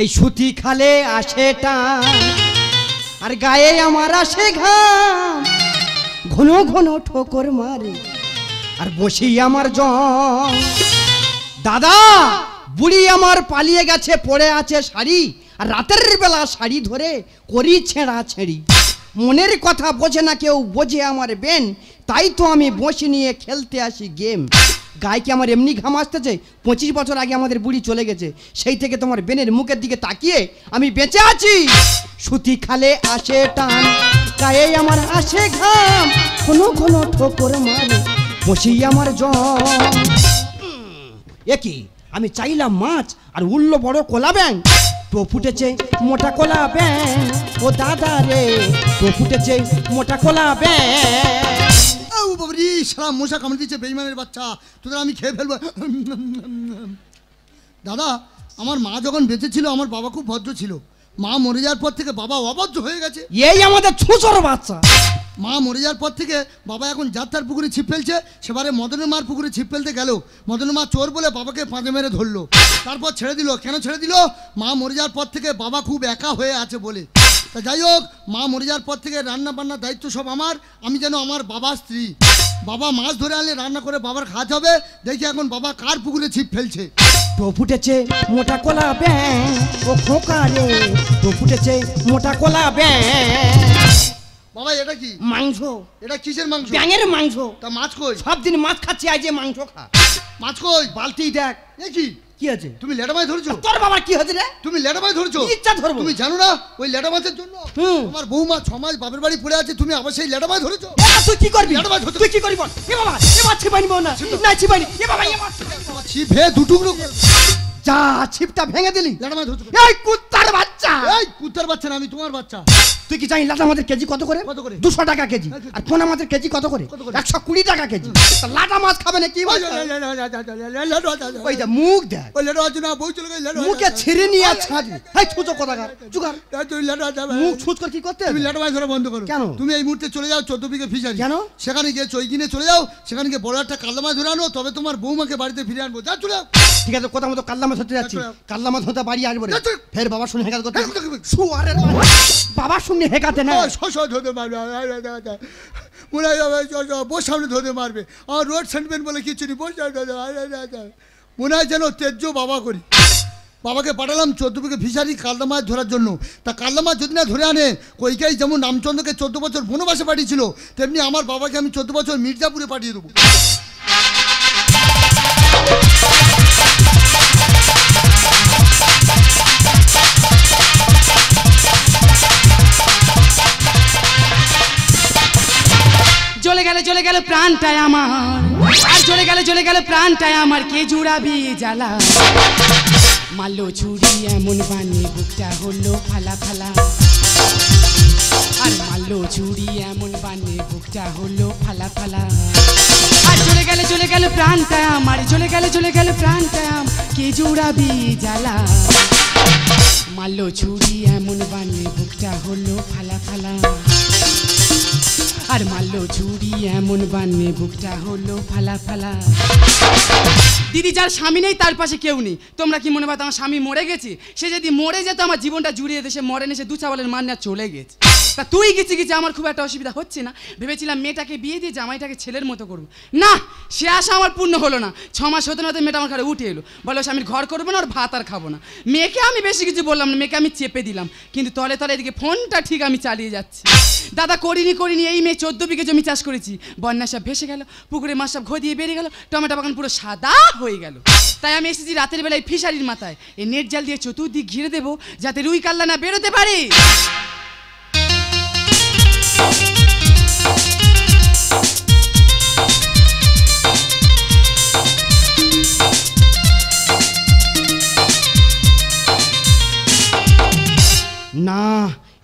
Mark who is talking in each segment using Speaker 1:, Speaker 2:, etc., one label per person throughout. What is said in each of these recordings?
Speaker 1: এই সুতি খালে আসে টান আর গায়ে আমার আসে ঘাম ঘন ঘন ঠোকর মারে আর বসি আমার জং দাদা বুড়ি আমার পালিয়ে গেছে পড়ে আছে শাড়ি আর রাতের বেলা শাড়ি ধরে করি ছেঁড়া ছেঁড়ি মনের কথা বোঝে না কেউ বোঝে আমার বেন তাই তো আমি বসে নিয়ে খেলতে আসি গেম গায়ে কি আমার এমনি ঘাম আসতেছে 25 বছর আগে আমাদের বুড়ি চলে গেছে সেই থেকে তোমার বেনের মুখের দিকে তাকিয়ে আমি বেঁচে আছি সুতি খালে আসে টান গায়ে আমার আসে ঘাম ঘন ঘন ঠোকর মারে বসি আমার জং একই আমি চাইলাম মাছ আর উল্লো বড় কলা ব্যাং তো ফুটেছে মোটা কলা ব্যাং ও দাদা রে তো ফুটেছে মোটা কলা ব্যাং
Speaker 2: ও বাবারি সারা মশা কামড়ে দিচ্ছে বেইমানের বাচ্চা তোদের আমি খেয়ে ফেলবো দাদা আমার মা যখন বেঁচে ছিল আমার বাবা খুব ভদ্র ছিল মা মরে যাওয়ার পর থেকে বাবা অভদ্র হয়ে গেছে
Speaker 1: এই আমাদের ছুচর বাচ্চা
Speaker 2: মা মরে যাওয়ার পর থেকে বাবা এখন যাত্রার পুকুরে ছিপ ফেলছে সেবারে মদনের মার পুকুরে ছিপ ফেলতে গেল মদনের মা চোর বলে বাবাকে পাঁজে মেরে ধরলো তারপর ছেড়ে দিল কেন ছেড়ে দিল মা মরে যাওয়ার পর থেকে বাবা খুব একা হয়ে আছে বলে তা যাই হোক মা মরে যাওয়ার পর থেকে রান্না বান্নার দায়িত্ব সব আমার আমি যেন আমার বাবার স্ত্রী বাবা মাছ ধরে আনলে রান্না করে বাবার খাওয়াতে হবে দেখি এখন বাবা কার পুকুরে ছিপ ফেলছে
Speaker 1: তো ফুটেছে মোটা কলা ব্যাং ও খোকা রে তো ফুটেছে মোটা কলা ব্যাং
Speaker 2: বাবা এটা কি
Speaker 1: মাংস
Speaker 2: এটা কিসের মাংস
Speaker 1: ব্যাঙের মাংস
Speaker 2: তা মাছ কই
Speaker 1: সব দিন মাছ খাচ্ছি আজ মাংস খা
Speaker 2: মাছ কই
Speaker 1: বালতি দেখ
Speaker 2: এ কি
Speaker 1: কি আছে
Speaker 2: তুমি লেটা মাছ ধরেছো
Speaker 1: তোর বাবা কি হচ্ছে রে
Speaker 2: তুমি লেটা মাছ ধরেছো
Speaker 1: ইচ্ছা ধরবো
Speaker 2: তুমি জানো না ওই লেটা মাছের জন্য তোমার বৌমা 6 মাস বাপের বাড়ি পড়ে আছে তুমি আবার সেই লেটা মাছ ধরেছো
Speaker 1: তুই কি করবি
Speaker 2: লেটা মাছ
Speaker 1: তুই কি করবি বল এ বাবা এ মাছ ছিপানি বল না না ছিপানি এ বাবা এ মাছ
Speaker 2: ছিপে দুটুকরো
Speaker 1: যা ছিপটা ভেঙে দিলি
Speaker 2: লেটা মাছ ধরেছো
Speaker 1: এই কুত্তার বাচ্চা
Speaker 2: এই কুত্তার বাচ্চা না আমি তোমার বাচ্চা
Speaker 1: তুই কি জানিস লাটা মাছের কেজি কত করে 200 টাকা কেজি আর পোনা মাছের কেজি কত করে 120 টাকা কেজি তা লাটা মাছ খাবে না কি বল ওই দে মুখ দেখ
Speaker 2: ওই লেটা মাছ না বউ চলে গেল
Speaker 1: মুখে ছিঁড়ে নিয়ে ছাড়ি এই ছুঁচো কোথাকার জুগার
Speaker 2: তুই লেটা
Speaker 1: মুখ ছুঁচ করে কি করতে
Speaker 2: তুমি লেটা মাছ ধরা বন্ধ করো
Speaker 1: কেন
Speaker 2: তুমি এই মুহূর্তে চলে যাও 14 বিঘে ফিশারি
Speaker 1: কেন
Speaker 2: সেখানে গিয়ে চৈকিনে চলে যাও সেখানে গিয়ে বড় একটা কাল্লা মাছ ধরে আনো তবে তোমার বৌমাকে বাড়িতে ফিরে আনবো যা চলে যাও
Speaker 1: ঠিক আছে কথা মতো কাল্লা মাছ ধরতে যাচ্ছি কাল্লা মাছ ধরতে বাড়ি আসবো রে ফের বাবার সঙ্গে হেকাত করতে শুয়ারের বাবার সঙ্গে হেকাতে না
Speaker 2: ধরতে মারবে মনে হয় বোর সামনে ধরতে মারবে আমার রোড সেন্টমেন্ট বলে কিছু নেই বোর মনে হয় যেন তেজ্য বাবা করি বাবাকে পাঠালাম 14 বিঘে ফিশারি কাল্লা মাছ ধরার জন্য তা কাল্লা মাছ যদি না ধরে আনে কইকাই যেমন রামচন্দ্রকে 14 বছর বনবাসে পাঠিয়েছিল তেমনি আমার বাবাকে আমি 14 বছর মির্জাপুরে পাঠিয়ে দেবো
Speaker 3: চলে গেল প্রাণটায় আমার আর চলে গেল প্রাণটায় আমার কে জুড়াবি জ্বালা মারলো ছুরি এমন বানে বুকটা হলো ফালা ফালা আর মারলো ছুরি এমন বানে বুকটা হলো ফালা ফালা আর চলে গেল প্রাণটায় আমার চলে গেল প্রাণটায় আমার কে জুড়াবি জ্বালা মারলো ছুরি এমন বানে বুকটা হলো ফালা ফালা আর মারলো ছুরি এমন বানে বুকটা হলো ফালা ফালা দিদি যার স্বামী নেই তার পাশে কেউ নেই তোমরা কি মনে ভাবো আমার স্বামী মরে গেছে সে যদি মরে যেত আমার জীবনটা জুড়িয়ে দেশে মরে নেছে 2 চাওয়ালের মান না চলে গেছে তা তুই গেছি আমার খুব একটা অসুবিধা হচ্ছে না ভেবেছিলাম মেয়েটাকে বিয়ে দিয়ে জামাইটাকে ছেলের মতো করবো না সে আশা আমার পূর্ণ হলো না 6 মাস হতে না হতে মেয়েটা আমার ঘরে উঠে এলো বলো স্বামীর ঘর করবো না আর ভাত আর খাবো না মেয়েকে আমি বেশি কিছু বললাম না মেয়েকে আমি চেপে দিলাম কিন্তু তলে তলে এদিকে ফোনটা ঠিক আমি চালিয়ে যাচ্ছি দাদা করিনি এই মেয়ে 14 বিঘে জমি চাষ করেছি বন্যা সব ভেসে গেল পুকুরে মাছ সব ঘদিয়ে বেরিয়ে গেল টমেটো বাগান পুরো সাদা হয়ে গেল তাই আমি এসেছি রাতের বেলায় ফিশারির মাথায় এই নেট জাল দিয়ে চতুর্দিক ঘিরে দেবো যাতে রুই কাল্লা না বেরোতে পারে
Speaker 1: না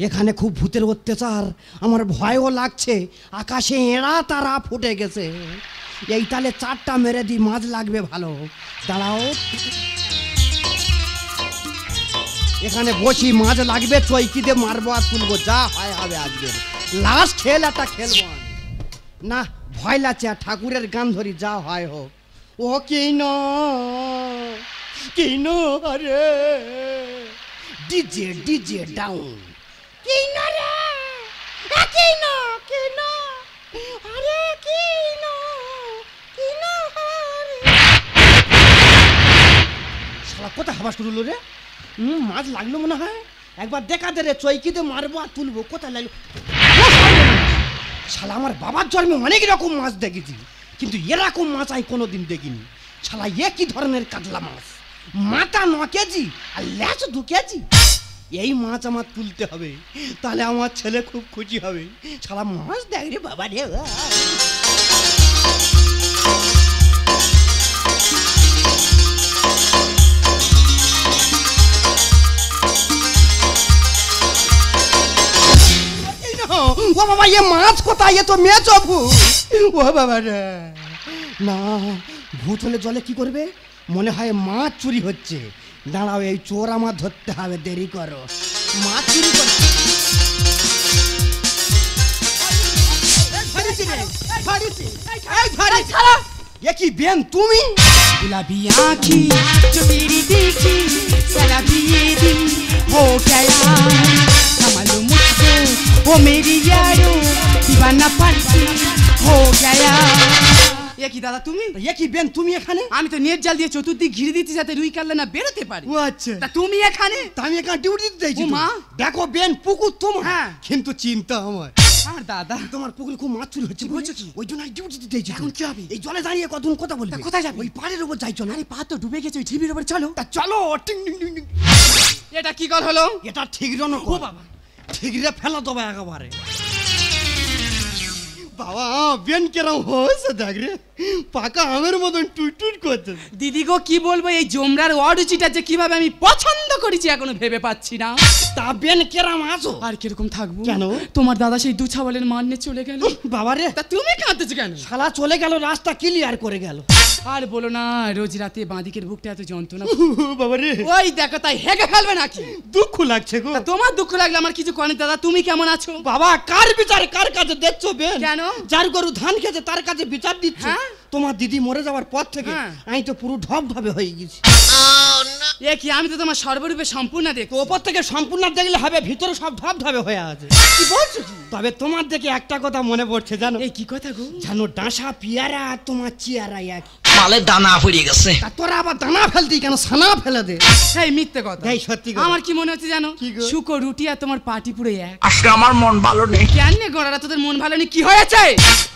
Speaker 1: এখানে খুব ভূতের অত্যাচার আমার ভয়ও লাগছে আকাশে এড়া তারা ফুটে গেছে এই তালে 4টা মেরে দি মাছ লাগবে ভালো দাঁড়াও এখানে বসি মাছ লাগবে চৈকিতে মারবো আর তুলবো যা হয় হবে আজকে লাস্ট খেল একটা খেলবো না ভয় লাগছে আর ঠাকুরের গান ধরি যা হয় হোক ও কিনো আরে ডিজে ডিজে ডাউন।
Speaker 3: কি না রে কি না কি না আরে কি না
Speaker 1: শালা কোথায় হাবাস করলো রে? মাছ লাগলো মনে হয়, একবার দেখা দে রে, চৈকিতে মারবো আর তুলবো। কোথায় লাগলো? শালা আমার বাবার জন্মে অনেক রকম মাছ দেখেছি, কিন্তু এরকম মাছ আমি কোনোদিন দেখিনি। শালা এ কি ধরনের কাতলা মাছ, মাথা 9 কেজি আর ল্যাচ 2 কেজি। এই মাছ আমার তুলতে হবে, তাহলে আমার ছেলে খুব খুশি হবে। শালা মাছ দেখ রে বাবা রে। ও বাবা, এ মাছ কোথায়? এ তো মেছো ভূত। ও বাবা রে, না ভূত হলে জলে কি করবে? মনে হয় মাছ চুরি হচ্ছে। দাঁড়াও, এই চোর আমার ধরতে হবে, দেরি করো। মাছ চুরি করে এ কি বেন তুমি?
Speaker 3: गुलाबी आँखी जो तेरी देखी सारा भी ये दिन हो गया, संभालो मुझको वो मेरी यारो दीवाना पड़ती हो गया। এ কি দাদা তুমি?
Speaker 1: এ কি বেন তুমি এখানে?
Speaker 3: আমি তো নেট জাল দিয়ে চতুর্দিক ঘিরে দিচ্ছি যাতে রুই কাল্লা না বেরোতে পারে।
Speaker 1: ও আচ্ছা,
Speaker 3: তা তুমি এখানে?
Speaker 1: তা আমি এখানে ডিউটি দিতে যাইছি।
Speaker 3: ও মা।
Speaker 1: দেখো বেন, পুকুর তোমার,
Speaker 3: হ্যাঁ।
Speaker 1: কিন্তু চিন্তা আমার।
Speaker 3: আর দাদা
Speaker 1: তোমার পুকুরে খুব মাছ চুরি হচ্ছে।
Speaker 3: বলছো কি?
Speaker 1: ওই জন্য ডিউটি দিতে যাইছি।
Speaker 3: এখন কি হবে?
Speaker 1: এই জলে দাঁড়িয়ে কতক্ষণ কথা বলবে?
Speaker 3: তা কোথায় যাবে?
Speaker 1: ওই পাড়ের উপর যাই, চলো।
Speaker 3: আরে পা তো ডুবে গেছে, ওই ঢিবির উপর চলো।
Speaker 1: তা চলো। টিং টিং টিং টিং।
Speaker 3: এটা কি কর হলো?
Speaker 1: এটা ঠিক রন।
Speaker 3: ও বাবা,
Speaker 1: ঠিক রে ফেলা দেবো একেবারে। বাবা বেন কেরম হয়েছে দেখ রে, পাকা আমের মতন টুট টুট করছে।
Speaker 3: দিদি গো কি বলবো, এই জমরার অরুচিটা যে কিভাবে আমি পছন্দ করেছি এখনো ভেবে পাচ্ছি না।
Speaker 1: তা বেন কেরম আছো?
Speaker 3: আর কিরকম থাকবো?
Speaker 1: কেন?
Speaker 3: তোমার দাদা সেই দু ছাওয়ালের মান নিয়ে চলে গেল।
Speaker 1: বাবা রে,
Speaker 3: তা তুমি কাঁদতেছো কেন?
Speaker 1: শালা চলে গেল, রাস্তা ক্লিয়ার করে গেল।
Speaker 3: আর বলো না, রোজ রাতে বাঁদিকের বুকটা এত যন্ত্রণা।
Speaker 1: বাবা রে,
Speaker 3: ওই দেখো তাই হেগে ফেলবে নাকি?
Speaker 1: দুঃখ লাগছে গো।
Speaker 3: তা তোমার দুঃখ লাগলে আমার কিছু করেন দাদা, তুমি কেমন আছো?
Speaker 1: বাবা কার বিচার কার কাছে দেখছো বেন?
Speaker 3: কেন?
Speaker 1: যার গরু ধান খেতে তার কাছে বিচার দিচ্ছ।
Speaker 3: হ্যাঁ?
Speaker 1: তোমার দিদি মরে যাওয়ার পর থেকে
Speaker 3: হ্যাঁ।
Speaker 1: আমি তো পুরো ঢপ ঢপে হয়ে গেছি।
Speaker 3: এ কি, আমি তো তোমার সর্বরূপে সম্পূর্ণ দেখো।
Speaker 1: ওপর থেকে সম্পূর্ণ দেখলে হবে, ভিতরে সব ঢপ ঢপে হয়ে আছে।
Speaker 3: কি বলছো কি?
Speaker 1: তবে তোমার দেখে একটা কথা মনে পড়ছে জানো?
Speaker 3: এই কি কথা গো?
Speaker 1: জানো ডাঁসা পিয়ারা আর তোমার চিয়ারা এক।
Speaker 4: মালের দানা পড়ে গেছে।
Speaker 1: তা তোরা আবার দানা ফেলতি কেন? সানা ফেলে দে।
Speaker 3: এই মিথ্যে কথা।
Speaker 1: এই সত্যি কথা।
Speaker 3: আমার কি মনে হচ্ছে জানো,
Speaker 1: কি গো?
Speaker 3: শুকো রুটি আর তোমার পাটি পুরো এক।
Speaker 4: আজকে আমার মন ভালো নেই।
Speaker 3: কেন রে গোড়ারা, তোদের মন ভালো নেই? কি হয়েছে?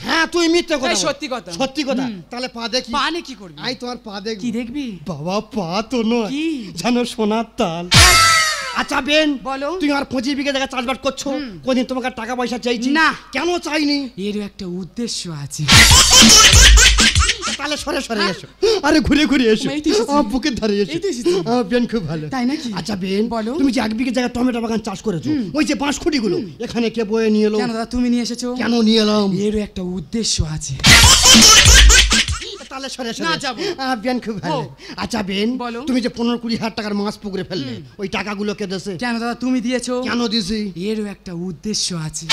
Speaker 1: হ্যাঁ তুই মিথ্যে কথা
Speaker 3: এই
Speaker 1: বল।
Speaker 3: সত্যি কথা।
Speaker 1: সত্যি কথা।
Speaker 3: হুম।
Speaker 1: তাহলে পা দেখি।
Speaker 3: পানে কি করবি?
Speaker 1: আই তোমার পা দেখি।
Speaker 3: কি দেখবি?
Speaker 1: বাবা পা তো নয়,
Speaker 3: কি?
Speaker 1: জানো সোনার তাল। আচ্ছা বেন
Speaker 3: বলো।
Speaker 1: তুই আমার 25 বিঘা জায়গা চাষবাস করছো, কোনদিন তোমাকে টাকা পয়সা চাইছি?
Speaker 3: না।
Speaker 1: কেন চাইনি?
Speaker 3: এরও একটা উদ্দেশ্য আছে।
Speaker 1: তাহলে সরে সরে এসো। আরে ঘুরে ঘুরে এসো।
Speaker 3: এই তো এসেছি।
Speaker 1: আমার বুকের ধারে এসো।
Speaker 3: এই তো এসেছি।
Speaker 1: আমার বেন খুব ভালো।
Speaker 3: তাই নাকি?
Speaker 1: আচ্ছা বেন
Speaker 3: বলো।
Speaker 1: তুমি যে 1 বিঘা জায়গা টমেটো বাগান চাষ করেছো, ওই যে বাঁশখুঁটি গুলো এখানে কে বয়ে নিয়ে এলো?
Speaker 3: কেন দাদা তুমি নিয়ে এসেছো?
Speaker 1: কেন নিয়ে এলাম?
Speaker 3: এরও একটা উদ্দেশ্য আছে।
Speaker 1: তাহলে সরে সরে
Speaker 3: না,
Speaker 1: এসো।
Speaker 3: যাবো।
Speaker 1: বেন খুব ভালো।
Speaker 3: ও।
Speaker 1: আচ্ছা বেন
Speaker 3: বলো।
Speaker 1: তুমি যে 15-20 হাজার টাকার মাছ পুকুরে ফেললে, ওই টাকাগুলো কে দেছে?
Speaker 3: কেন দাদা তুমি দিয়েছো?
Speaker 1: কেন দিছি?
Speaker 3: এরও একটা উদ্দেশ্য আছে।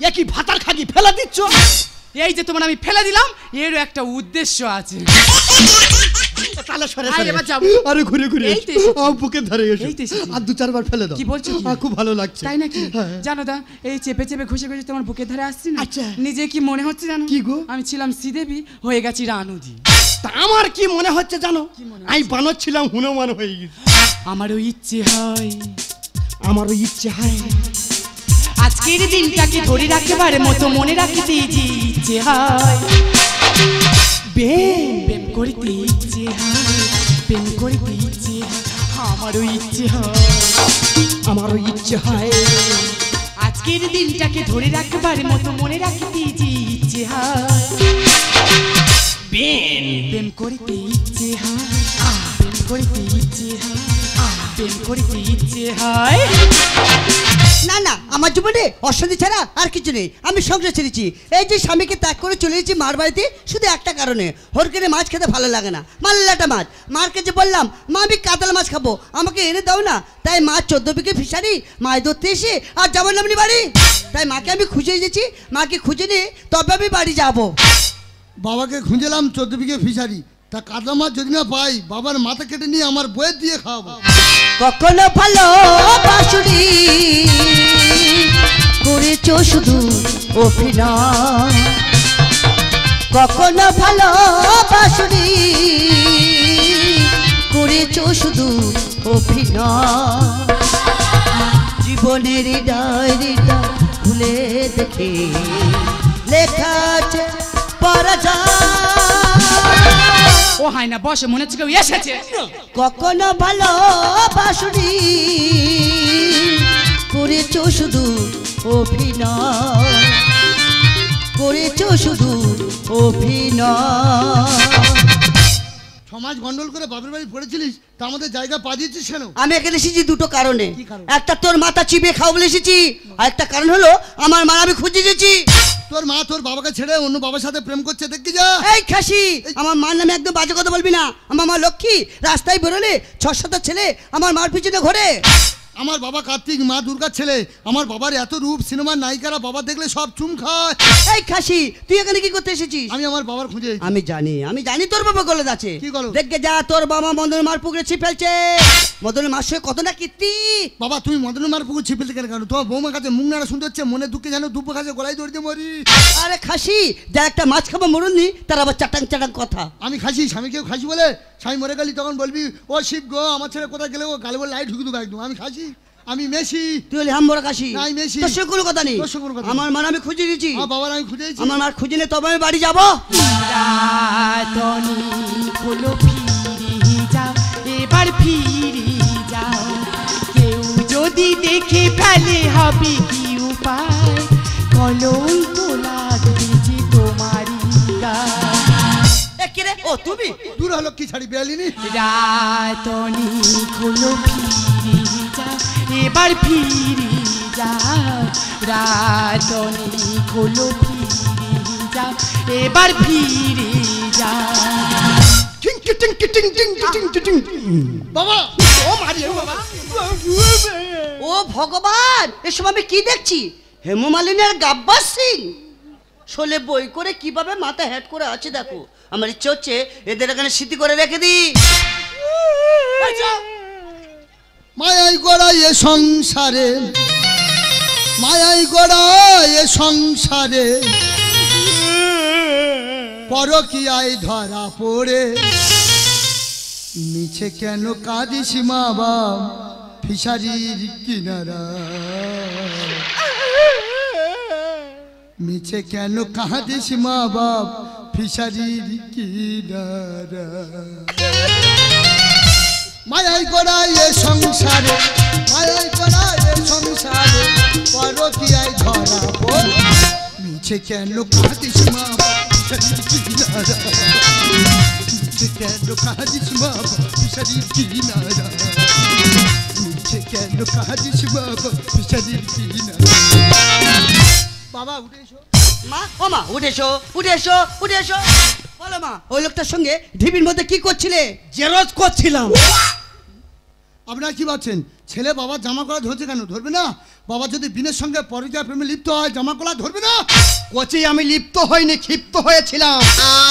Speaker 1: এ কি ভাতার খাগি ফেলা দিচ্ছ?
Speaker 3: এই যে তোমার আমি ফেলে দিলাম, এরও একটা উদ্দেশ্য আছে।
Speaker 1: তাহলে সরে
Speaker 3: আয়,
Speaker 1: সরে
Speaker 3: এবার
Speaker 1: এসো।
Speaker 3: যাবো।
Speaker 1: আরে ঘুরে ঘুরে
Speaker 3: এই
Speaker 1: এসো।
Speaker 3: তো এসেছি।
Speaker 1: আমার বুকের ধারে এসো।
Speaker 3: এই তো এসেছি।
Speaker 1: আর 2-4 বার ফেলে দাও।
Speaker 3: কি বলছো কি?
Speaker 1: খুব ভালো লাগছে।
Speaker 3: তাই নাকি?
Speaker 1: হ্যাঁ।
Speaker 3: জানো দা, এই চেপে চেপে ঘষে ঘষে তোমার বুকের ধারে আসছি না,
Speaker 1: আচ্ছা।
Speaker 3: নিজে কি মনে হচ্ছে জানো?
Speaker 1: কি গো?
Speaker 3: আমি ছিলাম শ্রীদেবী, হয়ে গেছি রানুজি।
Speaker 1: তা আমার কি মনে হচ্ছে জানো?
Speaker 3: কি মনে
Speaker 1: আমি বানাচ্ছিলাম হনুমান হয়ে গেছি।
Speaker 3: আমারও ইচ্ছে হয়
Speaker 1: আমারও ইচ্ছে হয়
Speaker 3: আজকের দিনটাকে ধরে রাখবার মতো মনে রাখতে, যে ইচ্ছে হয় প্রেম করতে ইচ্ছে হয়, প্রেম করতে ইচ্ছে হয়, আমারও ইচ্ছে হয়।
Speaker 1: আমারও ইচ্ছে হয়
Speaker 3: আজকের দিনটাকে ধরে রাখবার মতো মনে রাখতে, যে ইচ্ছে হয় প্রেম করতে ইচ্ছে হয়, প্রেম করতে ইচ্ছে হয়, প্রেম করতে ইচ্ছে হয়।
Speaker 5: না না, আমার জীবনে অশান্তি ছাড়া আর কিছু নেই। আমি সংসার ছেড়েছি। এই যে স্বামীকে ত্যাগ করে চলে এসেছি মার বাড়িতে, শুধু একটা কারণে, হরকেনে মাছ খেতে ভালো লাগে না, মাল্লাটা মাছ। মার কাছে বললাম, মা আমি কাতলা মাছ খাবো, আমাকে এনে দাও না। তাই মা 14 বিঘে ফিশারি মাছ ধরতে এসে আর যাবো না আপনি বাড়ি। তাই মাকে আমি খুঁজে এসেছি, মাকে খুঁজে নিয়ে তবে আমি বাড়ি যাবো।
Speaker 2: বাবাকে খুঁজলাম 14 বিঘে ফিশারি, তা কাতলা মাছ যদি না পাই বাবার মাথা কেটে নিয়ে আমার বইয়ের দিয়ে খাওয়াবো।
Speaker 5: কখনো ভালো বাসুরি করেছো শুধু অভিনয়, কখনো ভালো বাসুরি করেছো শুধু অভিনয়। জীবনের ডায়েরিটা খুলে দেখে লেখা আছে পরাজয়।
Speaker 3: ও হয় না বসে, মনে হচ্ছে কেউ এসেছে।
Speaker 5: কখনো ভালো বাসুরি করেছো শুধু অভিনয়, করেছো শুধু অভিনয়।
Speaker 2: সমাজ গন্ডল করে বাপের বাড়ি পড়েছিলিস, তা আমাদের জায়গা পা দিয়েছিস কেন?
Speaker 5: আমি এখানে এসেছি দুটো কারণে।
Speaker 2: কি কারণ?
Speaker 5: একটা তোর মাথা চিবিয়ে খাও বলে এসেছি, আর একটা কারণ হলো আমার মা আমি খুঁজে গেছি।
Speaker 2: তোর মা তোর বাবাকে ছেড়ে অন্য বাবার সাথে প্রেম করছে, দেখি যা।
Speaker 5: এই খাসি, আমার মার নামে একদম বাজে কথা বলবি না। আমার মা লক্ষ্মী, রাস্তায় বেরোলে 6-7 ছেলে আমার মার পিছনে ঘোরে।
Speaker 2: আমার বাবা কার্তিক, মা দুর্গার ছেলে। আমার বাবার এত রূপ, সিনেমার নায়িকারা বাবা দেখলে সব চুম খায়।
Speaker 5: এই খাসি, তুই এখানে কি করতে এসেছিস?
Speaker 2: আমি আমার বাবার খুঁজে এসেছি।
Speaker 5: আমি জানি তোর বাবা গলদ আছে।
Speaker 2: কি গলদ?
Speaker 5: দেখে যা, তোর বাবা মদনের মার পুকুরে ছিপ ফেলছে। মদনের মার সঙ্গে কত না কীর্তি।
Speaker 2: বাবা তুমি মদনের মার পুকুর ছিপেলতে কেন? তোমার বৌমার কাছে মুখ নাড়া শুনতে হচ্ছে, মনে দুঃখে যেন দুপুর কাছে গলায় দড়িতে মরি।
Speaker 5: আরে খাসি, যার একটা মাছ খাবো মরুননি, তার আবার চাটাং চাটাং কথা।
Speaker 2: আমি খাসি, স্বামীকেও খাসি বলে? স্বামী মরে গেলি তখন বলবি ও শিব গো, আমার ছেলে কোথায় গেলে ও গালে বলে লাইট ঢুকে দেবো একদম। আমি খাসি, আমি মেসি।
Speaker 5: তুই হলি হামবড়া খাসি।
Speaker 2: না, আমি মেসি।
Speaker 5: তোর সঙ্গে কোনো কথা নেই।
Speaker 2: তোর সঙ্গে কোনো কথা নেই।
Speaker 5: আমার মার আমি খুঁজে দিয়েছি।
Speaker 2: আমার বাবার আমি খুঁজে দিয়েছি।
Speaker 5: আমার মার খুঁজে নিয়ে তবে আমি বাড়ি যাবো।
Speaker 3: রাতনি হলো ফিরে যাও, এবার ফিরে যাও। কেউ যদি দেখে ফেলে হবে কি উপায়, কলঙ্ক লাগবে যে তোমারই গায়ে।
Speaker 5: এ কে রে? ও তুমি?
Speaker 2: দূর হলো কি ছাড়ি বেয়ালিনি।
Speaker 3: রাতনি হলো ফিরে যাও, এবার ফিরে যাও। রাতনি হলো ফিরে যাও, এবার ফিরে যাও।
Speaker 2: বাবা
Speaker 5: ও ভগবান, এসব আমি কি দেখছি? হেমমালিনী আর গাব্বার সিং শোলে বই করে কিভাবে মাথা হেড করে আছে দেখো। আমার ইচ্ছে হচ্ছে এদের এখানে স্মৃতি করে রেখে দিই।
Speaker 2: মায়াই গড়া এ সংসারে, মায়াই গড়া এ সংসারে, পরকীয়ায় ধরা পড়ে মিছে কেন কাঁদিস মা বাপ ফিশারির কিনারা, মিছে কেন কাঁদিস মা বাপ ফিশারির কিনারা। মায়াই গড়াই এ সংসারে, মায়াই গড়াই এ সংসারে, পরকীয়ায় ধরা পড়ে মিছে কেন কাঁদিস মা বাপ ফিশারির কিনারা, মিছে কেন কাঁদিস মা বাপ ফিশারির কিনারা, মিছে কেন কাঁদিস মা বাপ ফিশারির কিনারা। বাবা উঠে এসো।
Speaker 5: মা, ও মা, উঠে এসো, উঠে এসো, উঠে এসো। বলো মা, ওই লোকটার সঙ্গে ঢিবির মধ্যে কি করছিলে?
Speaker 1: জেরজ করছিলাম।
Speaker 2: আপনারা কি ভাবছেন ছেলে বাবার জামা কলা ধরছে কেন? ধরবে না? বাবা যদি বিনের সঙ্গে পরিচয় প্রেমে লিপ্ত হয় জামা কলা ধরবে না?
Speaker 1: কোচি আমি লিপ্ত হইনি, ক্ষিপ্ত হয়েছিলাম।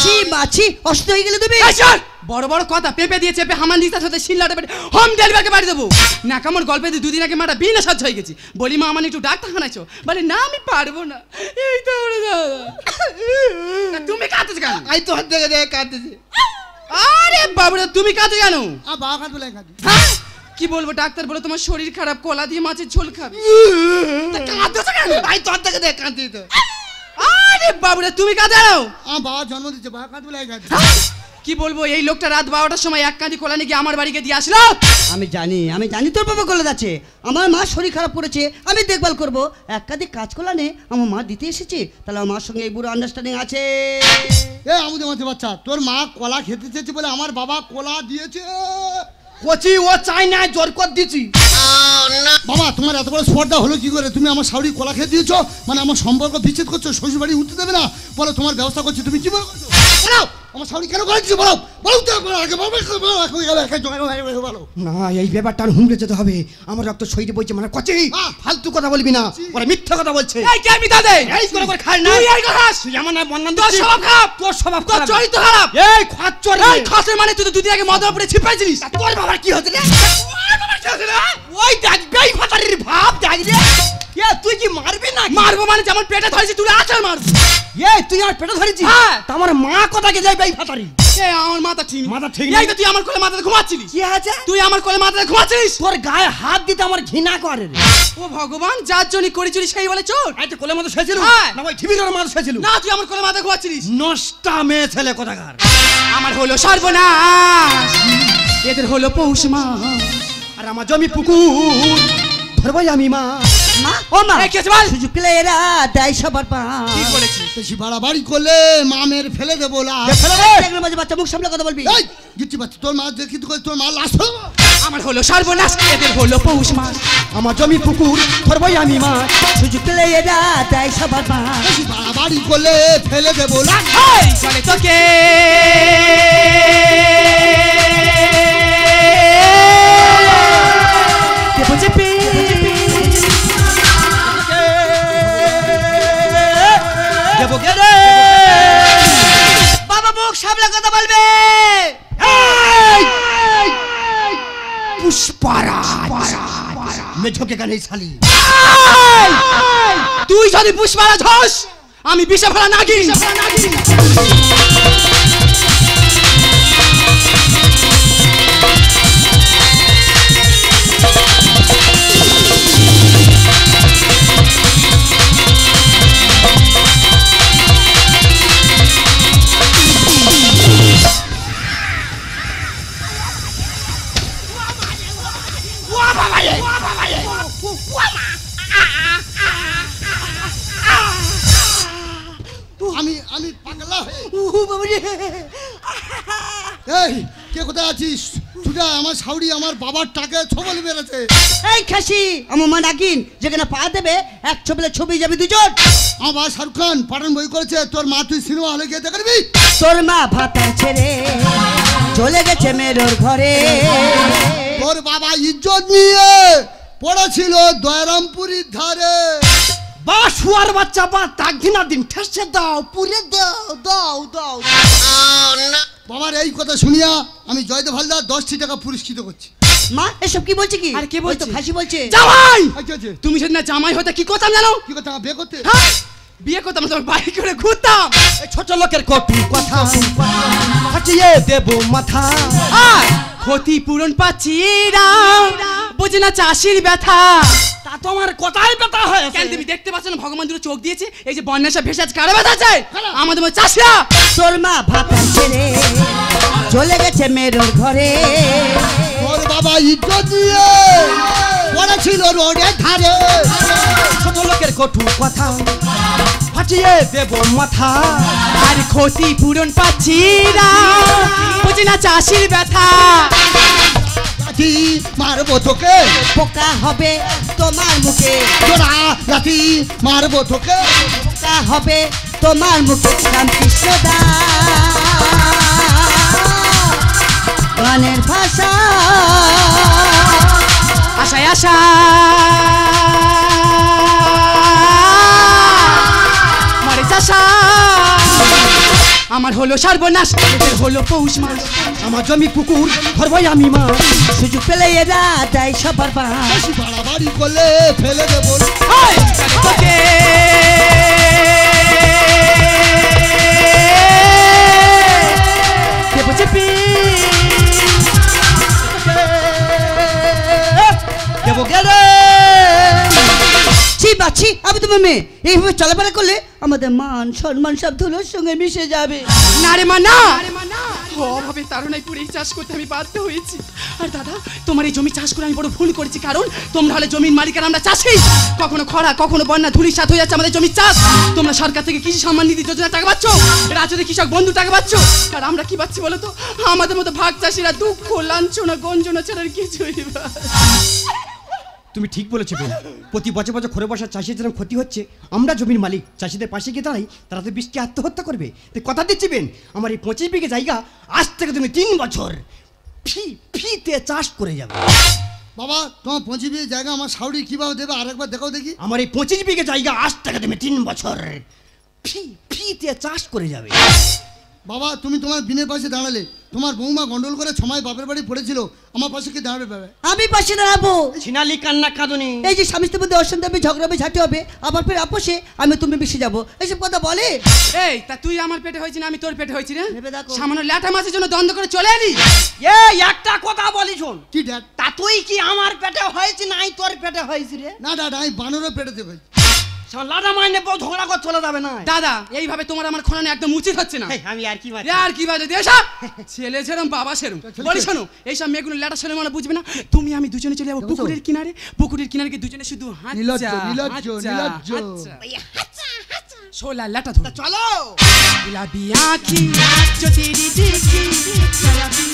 Speaker 5: ছি মাছি, অসুস্থ হয়ে গেলে তুমি।
Speaker 3: এই শোন, বড় বড় কথা পেঁপে দিয়ে চেপে হামান দিতে সাথে শিল্লাটা পেটে হোম ডেলিভারিকে বাড়ি দেবো না। কেমন গল্পে দিয়ে 2 দিন আগে মাটা বিনা সাজ হয়ে গেছি। বলি মা আমার একটু ডাক্তার খানাইছো, বলে না আমি পারবো না। এই তো ওরে দাদা, তুমি কাঁদতেছো কেন?
Speaker 1: আই তো হাত দেখে দেখে কাঁদতেছে।
Speaker 3: আরে বাবুরে তুমি কাঁদো কেন?
Speaker 2: বাবা কাঁদ বলে কাঁদ।
Speaker 3: হ্যাঁ? কি বলবো, ডাক্তার বলে তোমার শরীর খারাপ, কলা দিয়ে মাছের ঝোল খাবে। তা কাঁদতেছো কেন?
Speaker 1: আই তো হাত দেখে দেখে কাঁদতেছে তো।
Speaker 3: আরে বাবুরে তুমি কাঁদো।
Speaker 2: আমার বাবা জন্ম দিচ্ছে, বাবা কাঁদ বলে কাঁদ।
Speaker 3: কি বলবো, এই লোকটা রাত 12টার সময় এক কাঁদি কোলা নিয়ে গিয়ে আমার বাড়িকে দিয়ে আসলো।
Speaker 5: আমি জানি তোর বাবা গলদ আছে। আমার মা শরীর খারাপ করেছে, আমি দেখভাল করব। এক কাঁদি কাজ করলা নে আমার মা দিতে এসেছে, তাহলে আমার সঙ্গে এই বুড়ো আন্ডারস্ট্যান্ডিং আছে।
Speaker 2: এ আমাদের মাঝে বাচ্চা, তোর মা কলা খেতে চেয়েছে বলে আমার বাবা কলা দিয়েছে।
Speaker 1: কোচি ও চাই না, জোর কর দিছি।
Speaker 2: বাবা তোমার এত বড় স্পর্ধা হলো কি করে? তুমি আমার শাশুড়ি কলা খেয়ে দিয়েছো, মানে আমার সম্পর্ক বিচ্ছেদ করছো, শ্বশুর বাড়ি উঠতে দেবে না, বলো তোমার ব্যবস্থা করছি, তুমি কি মনে করছো? আমার শাড়ি কেন করেছিস বলো বলো তো আগে বলো।
Speaker 1: না এই ব্যাপারটা আর হুমড়ে যেতে হবে। আমার রক্ত শরীরে বইছে মানে কচি। ফালতু কথা বলবি না, ওরা মিথ্যা কথা বলছে।
Speaker 3: এই কে মিথ্যা দেয়?
Speaker 1: এই করে করে খায় না।
Speaker 3: তুই এই কথাস।
Speaker 1: তুই আমার না বন্যান
Speaker 3: তোর স্বভাব খারাপ।
Speaker 1: তোর স্বভাব
Speaker 3: তোর
Speaker 1: খারাপ।
Speaker 3: চরিত্র খারাপ।
Speaker 1: এই খাচ্চর
Speaker 3: এই খাসের মানে তুই তো দুদিন আগে মদনপুরে ছিপাইছিলিস।
Speaker 1: তোর বাবার কি হচ্ছে রে? ওই দেখ বেই ফাটারির ভাব দেখ রে। এ তুই কি মারবি না?
Speaker 3: মারবো মানে যেমন পেটে ধরেছি তুই আছাড় মার।
Speaker 1: এই তুই আমার পেটে ধরেছিস?
Speaker 3: হ্যাঁ।
Speaker 1: তা আমার মা কোথাকে যায় বেই ফাটারি?
Speaker 3: এ আমার মাথা ঠিক নেই।
Speaker 1: মাথা ঠিক
Speaker 3: এই
Speaker 1: নেই?
Speaker 3: তো তুই আমার কোলে মাথাতে ঘুমাচ্ছিলিস।
Speaker 1: কি আছে?
Speaker 3: তুই আমার কোলে মাথাতে ঘুমাচ্ছিলিস।
Speaker 1: তোর গায়ে হাত দিতে আমার ঘৃণা করে রে।
Speaker 3: ও ভগবান, যার জন্য করেছিলি সেই বলে চোর।
Speaker 1: এই তো কোলে মাথা শুয়েছিল
Speaker 3: হ্যাঁ।
Speaker 1: না ওই টিভির ওর মাথা শুয়েছিল?
Speaker 3: না তুই আমার কোলে মাথাতে ঘুমাচ্ছিলিস।
Speaker 1: নষ্টা মেয়ে ছেলে কোথাকার।
Speaker 3: আমার হলো সর্বনাশ, এদের হলো পৌষ মাস।
Speaker 1: আর আমার জমি পুকুর ধরবই আমি মা।
Speaker 5: মা ও মা
Speaker 3: এই কি হচ্ছে বল?
Speaker 5: সুযোগ পেলে এরা দেয় সবার পা।
Speaker 3: কি বলেছিস?
Speaker 2: বেশি বাড়াবাড়ি করলে মা মেরে ফেলে দেবো লা
Speaker 5: দেখলে মাঝে বাচ্চা মুখ সামলে কথা বলবি।
Speaker 2: এই গিচ্ছি বাচ্চা তোর মা দেখি তো তোর মা লাশ হলো।
Speaker 3: আমার হলো সর্বনাশ, এদের হলো পৌষ মাস।
Speaker 1: আমার জমি পুকুর ধরবই আমি মা।
Speaker 5: সুযোগ পেলে এরা দেয় সবার পা।
Speaker 2: বেশি বাড়াবাড়ি করলে ফেলে দেবো লা
Speaker 3: এই চলে তোকে দেবো চেপে।
Speaker 1: দেবো কে রে?
Speaker 5: বাবা মুখ সামলে কথা বলবে।
Speaker 1: পুষ্পারাজ মেঝোকে গানে শালি।
Speaker 3: তুই যদি পুষ্পারাজ হস, আমি বিষে ফেলা নাগিন।
Speaker 2: আমি আমি পাগলা হয়ে এই কে কোথায় আছিস? ছুটা আমার শাউরি আমার বাবার টাকে ছবল বেড়েছে।
Speaker 5: এই খাসি আমার মা নাকিন, যেখানে পা দেবে এক ছবিলে ছবি যাবে দুজন।
Speaker 2: আমার বাবা শাহরুখ খান পাঠান বই করেছে, তোর মা তুই সিনেমা হলে গিয়ে দেখবি।
Speaker 5: তোর মা ভাতা ছেড়ে চলে গেছে মেরোর ঘরে।
Speaker 2: তোর বাবা ইজ্জত নিয়ে পড়েছিল দয়রামপুরীর ধারে।
Speaker 1: বা শুয়ার বাচ্চা বা তাক দিনা দিন ঠেসে দাও পুরে দাও দাও দাও।
Speaker 2: বাবার এই কথা শুনিয়া আমি জয়দেব হালদার 10টি টাকা পুরস্কৃত করছি।
Speaker 5: মা এসব কি বলছে কি?
Speaker 3: আর কে
Speaker 5: ওই
Speaker 3: বলছে?
Speaker 5: তো খাসি বলছে।
Speaker 3: জামাই,
Speaker 2: এই কি হয়েছে?
Speaker 3: তুমি সেদিন জামাই হতে কি করতাম জানো?
Speaker 2: কি কথা বিয়ে করতে?
Speaker 3: হ্যাঁ, বিয়ে করতাম না, তোমার বাইক করে ঘুরতাম।
Speaker 1: এই ছোট লোকের কটু কথা ফাটিয়ে দেবো মাথা।
Speaker 3: আর ক্ষতিপূরণ পাচ্ছি না, বোঝে না চাষির ব্যথা।
Speaker 1: তা তোমার কোথায় ব্যথা হয়?
Speaker 3: কেন তুমি দেখতে পাচ্ছ না ভগবান দুটো চোখ দিয়েছে? এই যে বন্যাসা ভেসে আছে, কারা ব্যথা চায়? আমাদের মতো চাষিরা।
Speaker 5: তোর মা ভাতা ছেড়ে চলে গেছে মেরোর ঘরে।
Speaker 2: তোর বাবা ইজ্জত নিয়ে পড়েছিল রোডের ধারে।
Speaker 1: ছোট লোকের কটু কথা ফাটিয়ে দেবো মাথা।
Speaker 3: আর ক্ষতিপূরণ পাচ্ছি না, বোঝে না চাষির ব্যথা।
Speaker 2: লাঠি মারবো তোকে,
Speaker 5: পোকা হবে তোমার মুখে।
Speaker 2: তোরা লাঠি মারবো তোকে।
Speaker 5: পোকা হবে তোমার মুখে। রামকৃষ্ণ গানের ভাষা
Speaker 3: আশায় আশা মরে চাষা। আমার হলো সর্বনাশ, এদের হলো পৌষ মাস।
Speaker 1: আমার জমি পুকুর ধরবই আমি মা।
Speaker 5: সুযোগ পেলে এরা দেয় সবার পা।
Speaker 2: বেশি বাড়াবাড়ি করলে ফেলে দেবো।
Speaker 3: এই, চলে তোকে দেবো চেপে।
Speaker 1: দেবো কে রে?
Speaker 5: ছি বাচ্ছি, আমি তোমার মেয়ে এইভাবে চলাফেরা করলে আমাদের মান সম্মান সব ধুলোর সঙ্গে মিশে যাবে।
Speaker 3: না রে মা না, অভাবে তাড়নায় পড়ে এই চাষ করতে আমি বাধ্য হয়েছি। আর দাদা, তোমার এই জমি চাষ করে আমি বড় ভুল করেছি, কারণ তোমরা হলে জমির মালিক আর আমরা চাষি। কখনো খরা, কখনো বন্যা, ধুলির সাথে হয়ে যাচ্ছে আমাদের জমির চাষ। তোমরা সরকার থেকে কৃষি সম্মান নিধি যোজনা টাকা পাচ্ছ, রাজ্যে কৃষক বন্ধু টাকা পাচ্ছ, আর আমরা কি পাচ্ছি বলো তো? আমাদের মতো ভাগ চাষিরা দুঃখ, লাঞ্ছনা, গঞ্জনা ছাড়া আর কিছুই না।
Speaker 1: তুমি ঠিক বলেছো বোন। প্রতি বছর বছর ঘরে বসা চাষির যেরকম ক্ষতি হচ্ছে, আমরা জমির মালিক চাষিদের পাশে গিয়ে দাঁড়াই, তারা তো বৃষ্টি আত্মহত্যা করবে। তো কথা দিচ্ছি বেন, আমার এই 25 বিঘে জায়গা আজ থেকে তুমি 3 বছর ফ্রিতে চাষ করে যাবে।
Speaker 2: বাবা তোমার 25 বিঘে জায়গা আমার শাউরি কিভাবে দেবে আরেকবার দেখাও দেখি।
Speaker 1: আমার এই 25 বিঘে জায়গা আজ থেকে তুমি 3 বছর ফ্রিতে চাষ করে যাবে।
Speaker 2: বাবা তুমি তোমার বিনের পাশে দাঁড়ালে, তোমার বৌমা গন্ডল করে ছমায় বাপের বাড়ি পড়েছিল, আমার পাশে কি দাঁড়াবে বাবা?
Speaker 5: আমি পাশে দাঁড়াবো।
Speaker 1: ছিনালি কান্না কাঁদুনি।
Speaker 5: এই যে স্বামী স্ত্রীর মধ্যে অশান্তি হবে, ঝগড়া হবে, ঝাঁটি হবে, আবার ফের আপোষে আমি তুমি মিশে যাবো, এসব কথা বলে?
Speaker 3: এই তা তুই আমার পেটে হয়েছি না আমি তোর পেটে হয়েছি রে?
Speaker 5: ভেবে দেখো।
Speaker 3: সামান্য ল্যাটা মাছের জন্য দ্বন্দ্ব করে চলে এলি।
Speaker 1: এই একটা কথা বলি শোন,
Speaker 2: কি ড্যাড?
Speaker 1: তা তুই কি আমার পেটে হয়েছে নাই তোর পেটে হয়েছে রে?
Speaker 2: না ড্যাড আমি বানরও পেটে দেবে।
Speaker 1: লাদা মাইনে বউ ঝগড়া করে চলে যাবে না।
Speaker 3: দাদা এইভাবে তোমার আমার খোনানো একদম উচিত হচ্ছে না।
Speaker 1: আমি আর কি
Speaker 3: এ আর কি বাজে দেশা ছেলে সেরম বাবা সেরম বলি শোনো, এইসব মেয়েগুলো ল্যাটা ছেলে মানে বুঝবে না। তুমি আমি দুজনে চলে যাবো পুকুরের কিনারে, পুকুরের কিনারে গিয়ে দুজনে শুধু
Speaker 2: নীলজ্জ,
Speaker 3: হাঁচা
Speaker 2: নীলজ্জ, নীলজ্জ।
Speaker 3: শোলা ল্যাটা ধরো
Speaker 1: চলো।
Speaker 3: गुलाबी आँखी जो तेरी देखी शराबी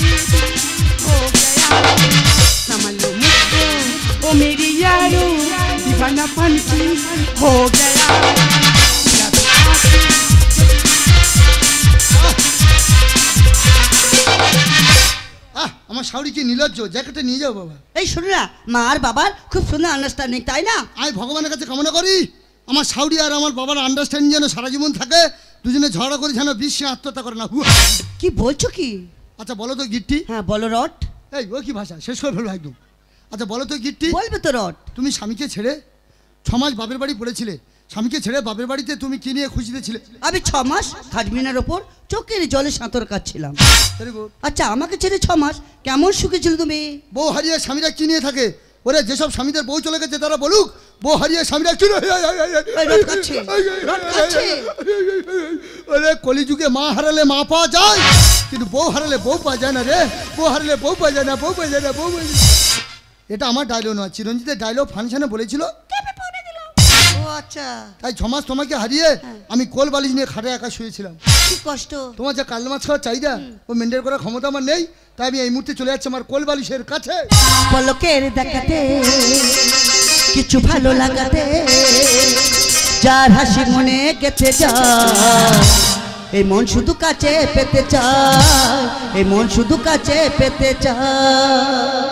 Speaker 3: हो गया, समझ लो मुझको ओ मेरी यारो दीवानापन की हो गया। गुलाबी आँखी
Speaker 2: আমার শাউরি কি নীলজ্জ, জ্যাকেটে নিয়ে যাও বাবা।
Speaker 5: এই শোনো না, মা আর বাবার খুব সুন্দর আন্ডারস্ট্যান্ডিং, তাই না?
Speaker 2: আমি ভগবানের কাছে কামনা করি আমার শাউরি আর আমার বাবার আন্ডারস্ট্যান্ডিং যেন সারা জীবন থাকে, দুজনে ঝগড়া করে যেন বিশ্বে আত্মহত্যা করে না।
Speaker 5: কি বলছো কি?
Speaker 2: আচ্ছা বলো তো গিট্টি।
Speaker 5: হ্যাঁ বলো রট।
Speaker 2: এই ও কি ভাষা, শেষ করে ফেলবো একদম। আচ্ছা বলো তো গিট্টি,
Speaker 5: বলবে তো রট।
Speaker 2: তুমি স্বামীকে ছেড়ে 6 মাস বাপের বাড়ি পড়েছিলে, স্বামীকে ছেড়ে বাপের বাড়িতে তুমি কি নিয়ে খুশিতে ছিলে?
Speaker 5: আমি 6 মাস খাজমিনার ওপর চোখের জলে সাঁতর কাটছিলাম।
Speaker 2: Very good.
Speaker 5: আচ্ছা আমাকে ছেড়ে 6 মাস কেমন সুখে ছিল তুমি?
Speaker 2: বউ হারিয়ে স্বামীরা কি নিয়ে থাকে? ওরে যেসব স্বামীদের বউ চলে গেছে তারা বলুক বউ হারিয়ে স্বামীরা কি
Speaker 5: রট কাটছে, রট কাটছে।
Speaker 2: ওরে কলিযুগে মা হারালে মা পাওয়া যায়, কিন্তু বউ হারালে বউ পাওয়া যায় না রে। বউ হারালে বউ পাওয়া যায় না, বউ পাওয়া যায় না, বউ পাওয়া যায় না। এটা আমার ডায়লগ নয়, চিরঞ্জিতের ডায়লগ ফাংশনে বলেছিল।
Speaker 5: ও আচ্ছা,
Speaker 2: তাই 6 মাস তোমাকে হারিয়ে আমি কোল বালিশ নিয়ে খাটে একা শুয়েছিলাম।
Speaker 5: কি কষ্ট।
Speaker 2: তোমার যে কাল মাছ খাওয়ার চাহিদা ও মেনটেন করার ক্ষমতা আমার নেই, তাই আমি এই মুহূর্তে চলে যাচ্ছি আমার কোল বালিশের কাছে।
Speaker 5: পলকের দেখাতে কিছু ভালো লাগাতে, যার হাসি মনে গেছে যায়, এই মন শুধু কাছে পেতে চায়, এই মন শুধু কাছে পেতে চায়।